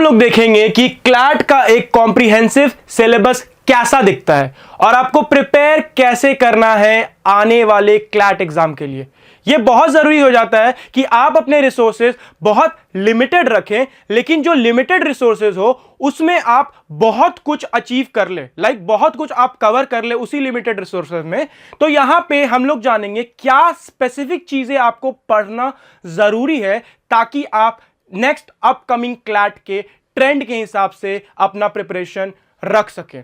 लोग देखेंगे कि क्लैट का एक कॉम्प्रिहेंसिव सिलेबस कैसा दिखता है और आपको प्रिपेयर कैसे करना है आने वाले क्लैट एग्जाम के लिए। यह बहुत जरूरी हो जाता है कि आप अपने रिसोर्सेज बहुत लिमिटेड रखें, लेकिन जो लिमिटेड रिसोर्सेज हो उसमें आप बहुत कुछ अचीव कर ले, बहुत कुछ आप कवर कर ले उसी लिमिटेड रिसोर्सेज में। तो यहां पे हम लोग जानेंगे क्या स्पेसिफिक चीजें आपको पढ़ना जरूरी है ताकि आप नेक्स्ट अपकमिंग क्लैट के ट्रेंड के हिसाब से अपना प्रिपरेशन रख सकें।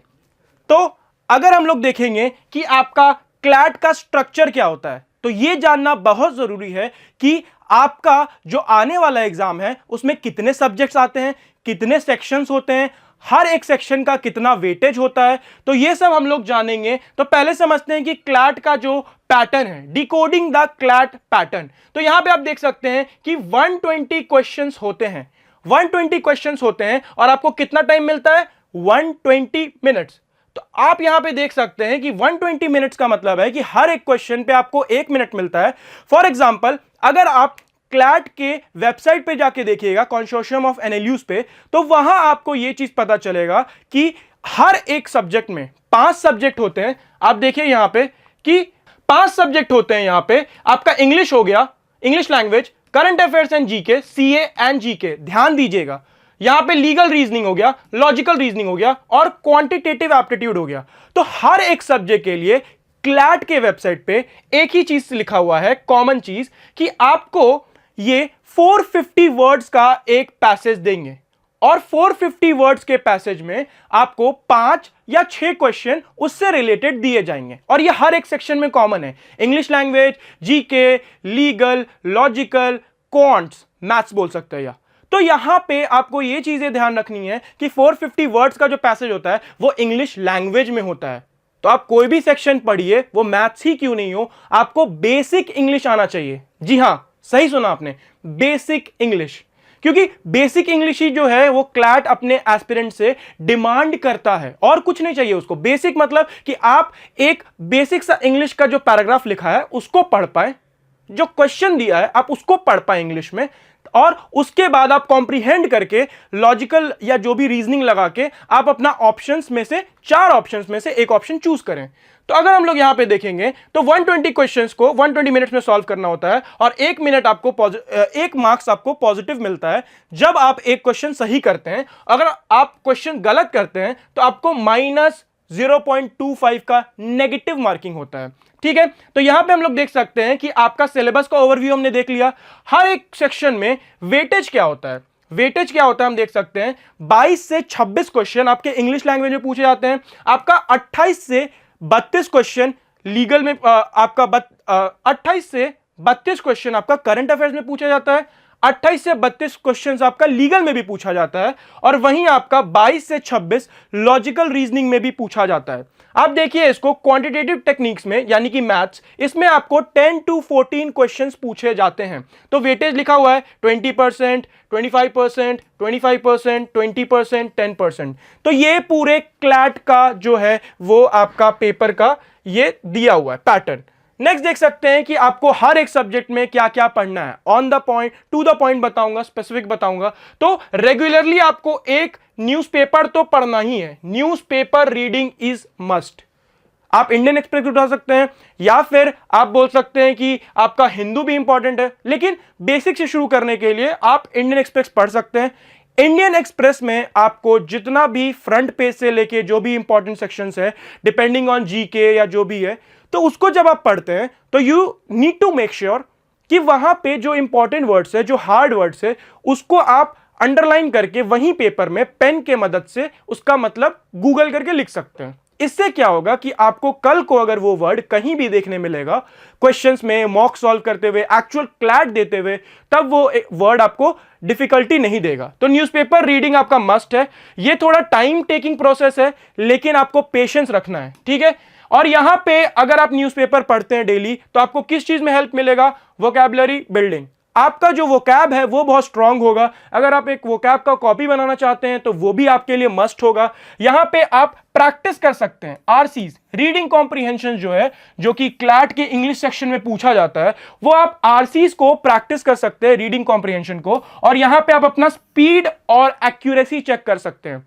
तो अगर हम लोग देखेंगे कि आपका क्लैट का स्ट्रक्चर क्या होता है, तो यह जानना बहुत जरूरी है कि आपका जो आने वाला एग्जाम है उसमें कितने सब्जेक्ट्स आते हैं, कितने सेक्शंस होते हैं, हर एक सेक्शन का कितना वेटेज होता है। तो यह सब हम लोग जानेंगे। तो पहले समझते हैं कि क्लैट का जो पैटर्न है, डिकोडिंग द क्लैट पैटर्न। तो यहां पे आप देख सकते हैं कि 120 क्वेश्चंस होते हैं, 120 क्वेश्चंस होते हैं और आपको कितना टाइम मिलता है, 120 मिनट्स। तो आप यहां पे देख सकते हैं कि 120 मिनट्स का मतलब है कि हर एक क्वेश्चन पे आपको 1 मिनट मिलता है। फॉर एग्जांपल, अगर आप क्लैट के वेबसाइट पे जाके देखिएगा कंसोर्शियम ऑफ एनएलयूज पे, तो वहां आपको यह चीज पता चलेगा कि हर एक सब्जेक्ट में 5 सब्जेक्ट होते हैं। आप देखिए यहां पे कि 5 सब्जेक्ट होते हैं। यहां पे आपका इंग्लिश हो गया, English language, current affairs and GK, CA and GK, ध्यान दीजिएगा। यहां पे लीगल रीजनिंग हो गया, लॉजिकल रीजनिंग हो गया और क्वांटिटेटिव एप्टीट्यूड हो गया। तो हर एक सब्जेक्ट के लिए क्लैट के वेबसाइट पे एक ही चीज लिखा हुआ है, कॉमन चीज, कि आपको ये 450 वर्ड्स का एक पैसेज देंगे और 450 वर्ड्स के पैसेज में आपको 5 या 6 क्वेश्चन उससे रिलेटेड दिए जाएंगे और ये हर एक सेक्शन में कॉमन है। English language, GK, legal, logical, quants, maths बोल सकते हैं। या तो यहां पे आपको ये चीजें ध्यान रखनी है कि 450 वर्ड्स का जो पैसेज होता है वो इंग्लिश लैंग्वेज में होता है। तो आप कोई भी सेक्शन पढ़िए, वो मैथ्स ही क्यों नहीं हो, आपको बेसिक इंग्लिश आना चाहिए। जी हां, सही सुना आपने, बेसिक इंग्लिश। क्योंकि बेसिक इंग्लिश ही जो है वो क्लैट अपने एस्पिरेंट से डिमांड करता है और कुछ नहीं चाहिए उसको। बेसिक मतलब कि आप एक बेसिक सा इंग्लिश का जो पैराग्राफ लिखा है उसको पढ़ पाए, जो क्वेश्चन दिया है आप उसको पढ़ पाए इंग्लिश में, और उसके बाद आप कॉम्प्रिहेंड करके लॉजिकल या जो भी रीजनिंग लगा के आप अपना ऑप्शंस में से 4 ऑप्शंस में से एक ऑप्शन चूज करें। तो अगर हम लोग यहां पे देखेंगे तो 120 क्वेश्चंस को 120 मिनट्स में सॉल्व करना होता है और 1 मिनट आपको 1 मार्क्स आपको पॉजिटिव मिलता है जब आप एक क्वेश्चन सही करते हैं। अगर आप क्वेश्चन गलत करते हैं तो आपको -0.25 का नेगेटिव मार्किंग होता है। ठीक है, तो यहां पे हम लोग देख सकते हैं कि आपका सिलेबस का ओवरव्यू हमने देख लिया। हर एक सेक्शन में वेटेज क्या होता है, वेटेज क्या होता है हम देख सकते हैं। 22 से 26 क्वेश्चन आपके इंग्लिश लैंग्वेज में पूछे जाते हैं। आपका 28 से 32 क्वेश्चन लीगल में, आपका 28 से 32 क्वेश्चन आपका करंट अफेयर्स में पूछा जाता है। 28 से 32 क्वेश्चंस आपका लीगल में भी पूछा जाता है और वहीं आपका 22 से 26 लॉजिकल रीजनिंग में भी पूछा जाता है। आप देखिए इसको क्वांटिटेटिव टेक्निक्स में, यानी कि मैथ्स, इसमें आपको 10 to 14 क्वेश्चंस पूछे जाते हैं। तो वेटेज लिखा हुआ है 20%, 25%, 25%, 20%, 10%। तो ये पूरे क्लैट का जो है वो आपका पेपर का ये दिया हुआ है पैटर्न। नेक्स्ट देख सकते हैं कि आपको हर एक सब्जेक्ट में क्या क्या पढ़ना है, on the point, to the point बताऊंगा, स्पेसिफिक बताऊंगा। तो रेगुलरली आपको एक न्यूज़पेपर तो पढ़ना ही है, न्यूज़पेपर रीडिंग इज मस्ट। आप इंडियन एक्सप्रेस उठा सकते हैं या फिर आप बोल सकते हैं कि आपका हिंदू भी इंपॉर्टेंट है, लेकिन बेसिक से शुरू करने के लिए आप इंडियन एक्सप्रेस पढ़ सकते हैं। इंडियन एक्सप्रेस में आपको जितना भी फ्रंट पेज से लेके जो भी इंपॉर्टेंट सेक्शंस है, डिपेंडिंग ऑन जीके या जो भी है, तो उसको जब आप पढ़ते हैं तो you need to make sure कि वहां पे जो इंपॉर्टेंट वर्ड्स है, जो हार्ड वर्ड्स है, उसको आप अंडरलाइन करके वहीं पेपर में पेन के मदद से उसका मतलब गूगल करके लिख सकते हैं। इससे क्या होगा कि आपको कल को अगर वो वर्ड कहीं भी देखने मिलेगा क्वेश्चंस में, मॉक सॉल्व करते हुए, एक्चुअल क्लैट देते हुए, तब वो वर्ड आपको डिफिकल्टी नहीं देगा। तो न्यूज़पेपर रीडिंग आपका मस्ट है। ये थोड़ा टाइम टेकिंग प्रोसेस है, लेकिन आपको पेशेंस रखना है। ठीक है, और यहां पे अगर आप न्यूज़पेपर पढ़ते हैं डेली तो आपको किस चीज में हेल्प मिलेगा, वोकैबुलरी बिल्डिंग। आपका जो वोकैब है वो बहुत स्ट्रांग होगा। अगर आप एक वोकैब का कॉपी बनाना चाहते हैं तो वो भी आपके लिए मस्ट होगा। यहां पे आप प्रैक्टिस कर सकते हैं आरसीज, रीडिंग कॉम्प्रिहेंशन जो है, जो कि क्लैट के इंग्लिश सेक्शन में पूछा जाता है, वो आप आरसीज को प्रैक्टिस कर सकते हैं, रीडिंग कॉम्प्रिहेंशन को, और यहां पे आप अपना स्पीड और एक्यूरेसी चेक कर सकते हैं।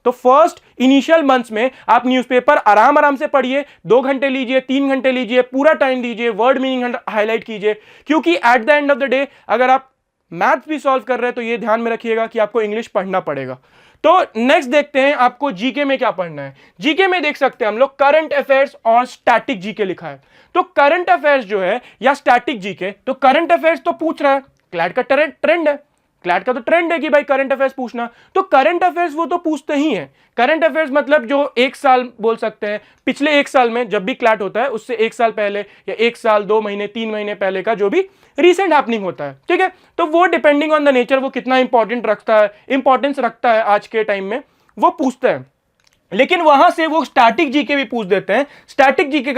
तो फर्स्ट इनिशियल मंथ्स में आप न्यूज़पेपर आराम आराम से पढ़िए, 2 घंटे लीजिए, 3 घंटे लीजिए, पूरा टाइम दीजिए, वर्ड मीनिंग हाईलाइट कीजिए, क्योंकि at the end of the day अगर आप मैथ्स भी सॉल्व कर रहे हैं तो ये ध्यान में रखिएगा कि आपको इंग्लिश पढ़ना पड़ेगा। तो नेक्स्ट देखते हैं आपको जीके में क्या पढ़ना है। जीके में देख सकते हैं हम लोग करंट अफेयर्स और स्टैटिक जीके लिखा है। तो करंट अफेयर्स जो है या स्टैटिक जीके, तो करंट अफेयर्स तो पूछ रहा है, क्लैट का ट्रेंड है, क्लैट का तो ट्रेंड है कि भाई करंट अफेयर्स पूछना, तो करंट अफेयर्स वो तो पूछते ही हैं। करंट अफेयर्स मतलब जो एक साल बोल सकते हैं, पिछले एक साल में जब भी क्लैट होता है उससे एक साल पहले या एक साल 2 महीने 3 महीने पहले का जो भी रीसेंट हैपनिंग होता है, ठीक है। तो वो डिपेंडिंग ऑन द नेचर वो कितना इंपॉर्टेंट रखता है, इंपॉर्टेंस रखता है आज के टाइम में, वो पूछते हैं। लेकिन वहां से वो स्टैटिक जीके भी पूछ देते हैं। स्टैटिक जीके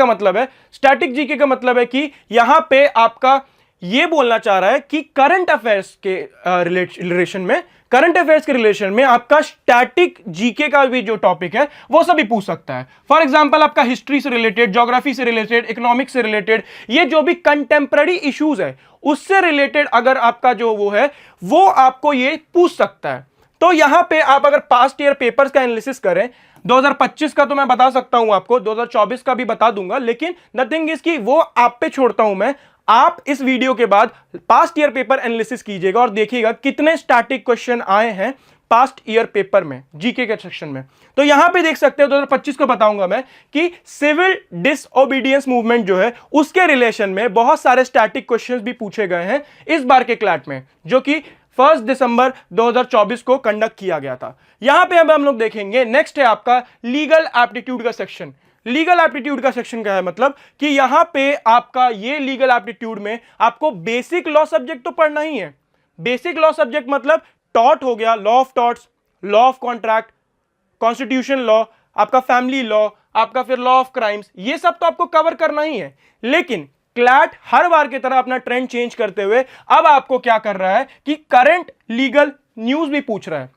का मतलब है कि यहां पे आपका ये बोलना चाह रहा है कि करंट अफेयर्स के रिलेशन में आपका स्टैटिक जीके का भी जो टॉपिक है वो सभी पूछ सकता है। फॉर एग्जांपल आपका हिस्ट्री से रिलेटेड, ज्योग्राफी से रिलेटेड, इकोनॉमिक्स से रिलेटेड, ये जो भी कंटेम्पररी इश्यूज है उससे रिलेटेड अगर आपका जो वो है वो आपको ये पूछ सकता है। तो यहां पे आप अगर पास्ट ईयर पेपर्स का एनालिसिस करें, 2025 का तो मैं बता सकता हूं आपको, 2024 का भी बता दूंगा, लेकिन द थिंग इज कि वो आप पे छोड़ता हूं मैं। आप इस वीडियो के बाद पास्ट ईयर पेपर एनालिसिस कीजिएगा और देखिएगा कितने स्टैटिक क्वेश्चन आए हैं पास्ट ईयर पेपर में, जीके के सेक्शन में। तो यहां पे देख सकते हो 2025 को बताऊंगा मैं कि सिविल डिसओबीडियंस मूवमेंट जो है उसके रिलेशन में बहुत सारे स्टैटिक क्वेश्चंस भी पूछे गए हैं इस बार के क्लैट में, जो कि 1 दिसंबर 2024 को कंडक्ट किया गया था। यहां पे अब हम लोग देखेंगे, नेक्स्ट है आपका लीगल एप्टीट्यूड का सेक्शन। लीगल एप्टीट्यूड का सेक्शन क्या है, मतलब कि यहां पे आपका ये लीगल एप्टीट्यूड में आपको बेसिक लॉ सब्जेक्ट तो पढ़ना ही है। बेसिक लॉ सब्जेक्ट मतलब टॉर्ट हो गया, law of torts, law of contract, constitution law, आपका फैमिली लॉ, आपका फिर लॉ ऑफ क्राइम्स, ये सब तो आपको कवर करना ही है। लेकिन क्लैट हर बार की तरह अपना ट्रेंड चेंज करते हुए अब आपको क्या कर रहा है कि करंट लीगल न्यूज भी पूछ रहा है।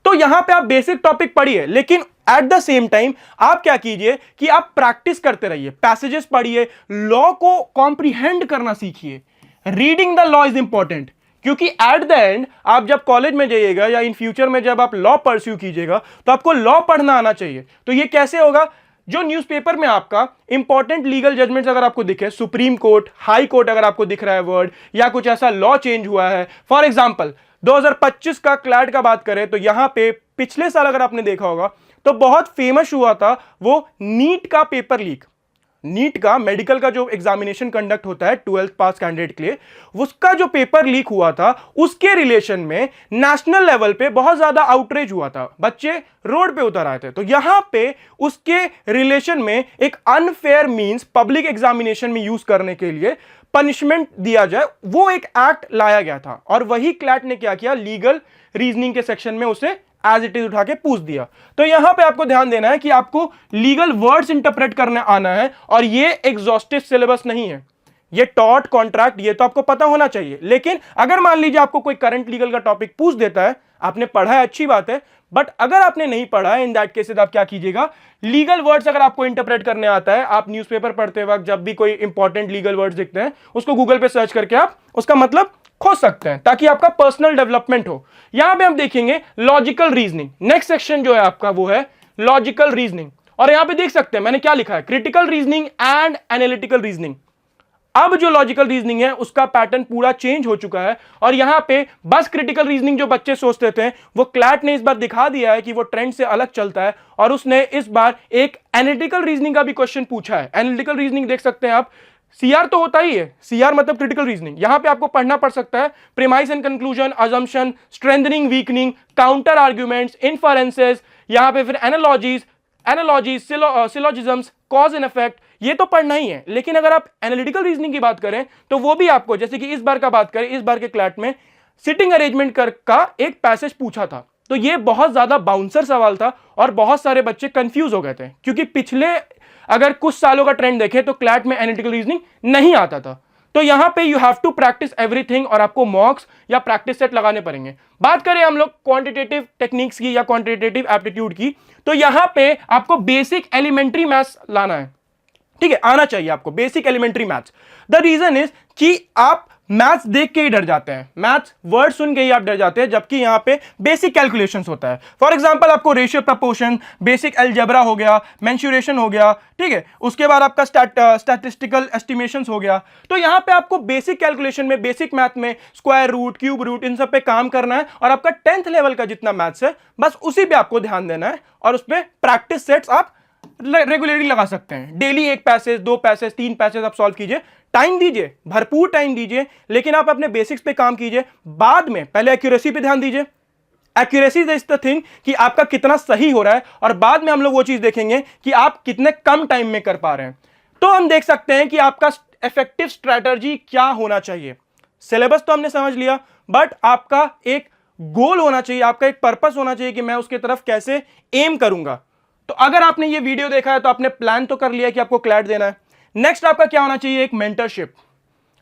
तो यहां पे आप बेसिक टॉपिक पढ़िए, लेकिन एट द सेम टाइम आप क्या कीजिए कि आप प्रैक्टिस करते रहिए, पैसेजेस पढ़िए, लॉ को कॉम्प्रिहेंड करना सीखिए। Reading the law is important, क्योंकि एट द एंड आप जब कॉलेज में जाइएगा या इन फ्यूचर में जब आप लॉ परस्यू कीजिएगा तो आपको लॉ पढ़ना आना चाहिए। तो ये कैसे होगा, जो न्यूज़पेपर में आपका इंपॉर्टेंट लीगल जजमेंट्स अगर आपको दिखे, सुप्रीम कोर्ट, हाई कोर्ट अगर आपको दिख रहा है वर्ड, या कुछ ऐसा लॉ चेंज हुआ है, फॉर एग्जांपल 2025 का क्लैट का बात करें तो यहां पे पिछले साल अगर आपने देखा होगा तो बहुत फेमस हुआ था वो नीट का पेपर लीक। नीट का मेडिकल का जो एग्जामिनेशन कंडक्ट होता है 12th पास कैंडिडेट के लिए, उसका जो पेपर लीक हुआ था उसके रिलेशन में नेशनल लेवल पे बहुत ज्यादा आउटरीच हुआ था, बच्चे रोड पे उतर आए थे। तो यहां पे उसके रिलेशन में एक अनफेयर मींस पब्लिक एग्जामिनेशन में यूज करने के लिए पनिशमेंट दिया जाए, वो एक एक्ट लाया गया था, और वही क्लैट ने क्या किया, लीगल रीजनिंग के सेक्शन में उसे एज इट इज उठा के पूछ दिया। तो यहां पे आपको ध्यान देना है कि आपको लीगल वर्ड्स इंटरप्रेट करने आना है, और ये एग्जॉस्टिव सिलेबस नहीं है। ये टॉर्ट, कॉन्ट्रैक्ट, ये तो आपको पता होना चाहिए। लेकिन अगर मान लीजिए आपको कोई करंट लीगल का टॉपिक पूछ देता है, आपने पढ़ा है अच्छी बात है, बट अगर आपने नहीं पढ़ा है, इन दैट केसेस आप क्या कीजिएगा, लीगल वर्ड्स अगर आपको इंटरप्रेट करने आता है, आप न्यूज़पेपर पढ़ते वक्त जब भी कोई इंपॉर्टेंट लीगल वर्ड्स दिखते हैं उसको गूगल पे सर्च करके आप उसका मतलब खोज सकते हैं, ताकि आपका पर्सनल डेवलपमेंट हो। यहां पे हम देखेंगे लॉजिकल रीजनिंग। नेक्स्ट सेक्शन जो है आपका वो है लॉजिकल रीजनिंग, और यहां पे देख सकते हैं मैंने क्या लिखा है, critical reasoning and analytical reasoning. अब जो लॉजिकल रीजनिंग है उसका पैटर्न पूरा चेंज हो चुका है, और यहां पे बस क्रिटिकल रीजनिंग जो बच्चे सोचते थे वो क्लैट ने इस बार दिखा दिया है कि वो ट्रेंड से अलग चलता है, और उसने इस बार एक एनालिटिकल रीजनिंग का भी क्वेश्चन पूछा है। एनालिटिकल रीजनिंग देख सकते हैं आप, सीआर तो होता ही है, सीआर मतलब क्रिटिकल रीजनिंग। यहां पे आपको पढ़ना पड़ सकता है premise and conclusion, assumption, strengthening, weakening, counter arguments, inferences, यहां पे फिर एनालॉजीज, सिलोजिज्म्स, कॉज एंड इफेक्ट, ये तो पढ़ना ही है। लेकिन अगर आप एनालिटिकल रीजनिंग की बात करें तो वो भी आपको, जैसे कि इस बार का बात करें, इस बार के क्लैट में सिटिंग अरेंजमेंट का एक पैसेज पूछा था। तो ये बहुत ज्यादा बाउंसर सवाल था और बहुत सारे बच्चे कंफ्यूज हो गए थे, क्योंकि पिछले अगर कुछ सालों का ट्रेंड देखें तो क्लैट में एनालिटिकल रीजनिंग नहीं आता था। तो तो यहां पे you have to practice everything और आपको मॉक्स या प्रैक्टिस सेट लगाने पड़ेंगे। बात करें हम लोग क्वांटिटेटिव टेक्निक्स की या क्वांटिटेटिव एप्टीट्यूड की, तो यहां पे आपको बेसिक एलिमेंट्री मैथ्स लाना है, ठीक है, आना चाहिए आपको basic elementary maths. The reason is कि आप मैथ्स देख के ही डर जाते हैं, मैथ्स वर्ड सुन के ही आप डर जाते हैं, जबकि यहां पे बेसिक कैलकुलेशंस होता है। फॉर एग्जांपल आपको रेशियो प्रपोर्शन, बेसिक अलजेब्रा हो गया, मेंसुरेशन हो गया, ठीक है, उसके बाद आपका स्टैटिस्टिकल एस्टिमेशंस हो गया। तो यहां पे आपको बेसिक कैलकुलेशन में, बेसिक मैथ में स्क्वायर रूट, क्यूब रूट, इन सब पे काम करना है और आपका 10th लेवल का जितना मैथ्स है बस उसी पे आपको ध्यान देना है और उस पर प्रैक्टिस सेट्स आप रेगुलरली लगा सकते हैं। डेली 1 पैसेज, 2 पैसेज, 3 पैसेज आप सॉल्व कीजिए, टाइम दीजिए, भरपूर टाइम दीजिए, लेकिन आप अपने बेसिक्स पे काम कीजिए। बाद में पहले एक्यूरेसी पे ध्यान दीजिए। एक्यूरेसी इज द थिंग कि आपका कितना सही हो रहा है, और बाद में हम लोग वो चीज देखेंगे कि आप कितने कम टाइम में कर पा रहे हैं। तो हम देख सकते हैं कि आपका इफेक्टिव स्ट्रैटेजी क्या होना चाहिए। सिलेबस तो हमने समझ लिया, बट आपका एक गोल होना चाहिए, आपका एक पर्पस होना चाहिए कि मैं उसके तरफ कैसे एम करूंगा। तो अगर आपने ये वीडियो देखा है तो आपने प्लान तो कर लिया कि आपको क्लैट देना है। नेक्स्ट आपका क्या होना चाहिए, एक मेंटरशिप।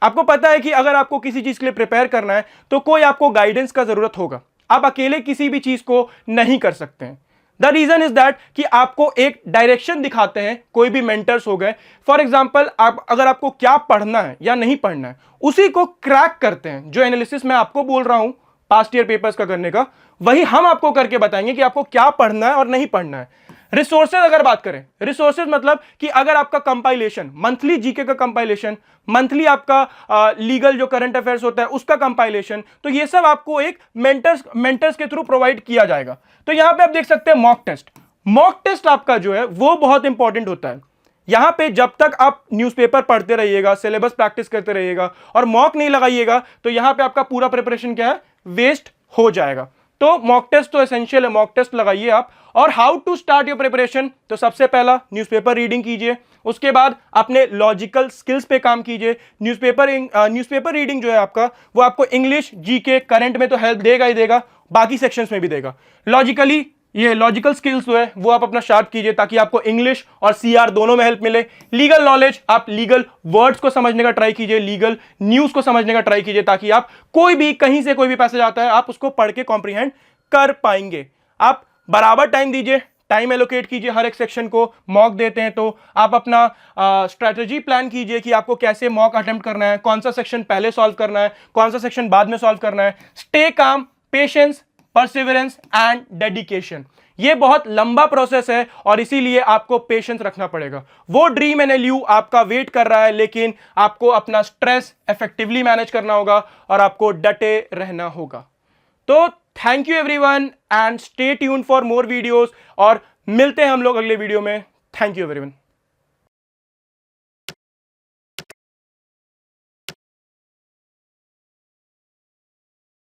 आपको पता है कि अगर आपको किसी चीज के लिए प्रिपेयर करना है तो कोई आपको गाइडेंस का जरूरत होगा, आप अकेले किसी भी चीज को नहीं कर सकते हैं। द रीजन इज दैट कि आपको एक डायरेक्शन दिखाते हैं कोई भी मेंटर्स हो गए। फॉर एग्जाम्पल अगर आपको क्या पढ़ना है या नहीं पढ़ना है उसी को क्रैक करते हैं। जो एनालिसिस मैं आपको बोल रहा हूं पास्ट ईयर पेपर्स का करने का, वही हम आपको करके बताएंगे कि आपको क्या पढ़ना है और नहीं पढ़ना है। रिसोर्सेज अगर बात करें, रिसोर्सेज मतलब कि अगर आपका कंपाइलेशन, मंथली जीके का कंपाइलेशन, मंथली आपका लीगल जो करंट अफेयर्स होता है उसका कंपाइलेशन, तो ये सब आपको एक मेंटर्स के थ्रू प्रोवाइड किया जाएगा। तो यहां पे आप देख सकते हैं मॉक टेस्ट। मॉक टेस्ट आपका जो है वो बहुत इंपॉर्टेंट होता है। यहां पे जब तक आप न्यूज़पेपर पढ़ते रहिएगा, सिलेबस प्रैक्टिस करते रहिएगा और मॉक नहीं लगाइएगा तो यहां पे आपका पूरा प्रिपरेशन क्या है, वेस्ट हो जाएगा। तो मॉक टेस्ट तो एसेंशियल है, मॉक टेस्ट लगाइए आप। और how to start your preparation, तो सबसे पहला न्यूज़पेपर रीडिंग कीजिए, उसके बाद अपने लॉजिकल स्किल्स पे काम कीजिए। न्यूज़पेपर रीडिंग जो है आपका वो आपको इंग्लिश, जीके, करंट में तो हेल्प देगा ही देगा, बाकी सेक्शंस में भी देगा। लॉजिकली ये लॉजिकल स्किल्स जो है वो आप अपना शार्प कीजिए ताकि आपको इंग्लिश और सीआर दोनों में हेल्प मिले। लीगल नॉलेज, आप लीगल वर्ड्स को समझने का ट्राई कीजिए, लीगल न्यूज़ को समझने का ट्राई कीजिए ताकि आप कोई भी कहीं से कोई भी पैसेज आता है आप उसको पढ़ के कॉम्प्रीहेंड कर पाएंगे। आप बराबर टाइम दीजिए, टाइम एलोकेट कीजिए हर एक सेक्शन को। मॉक देते हैं तो आप अपना स्ट्रेटजी प्लान कीजिए कि आपको कैसे मॉक अटेम्प्ट करना है, कौन सा सेक्शन पहले सॉल्व करना है, कौन सा सेक्शन बाद में सॉल्व करना है। Stay calm, patience, perseverance and dedication, ये बहुत लंबा प्रोसेस है और इसीलिए आपको पेशेंस रखना पड़ेगा। वो ड्रीम एनएलयू आपका वेट कर रहा है, लेकिन आपको अपना स्ट्रेस इफेक्टिवली मैनेज करना होगा और आपको डटे रहना होगा। तो thank you everyone and stay tuned for more videos और मिलते हैं हम लोग अगले वीडियो में। Thank you everyone.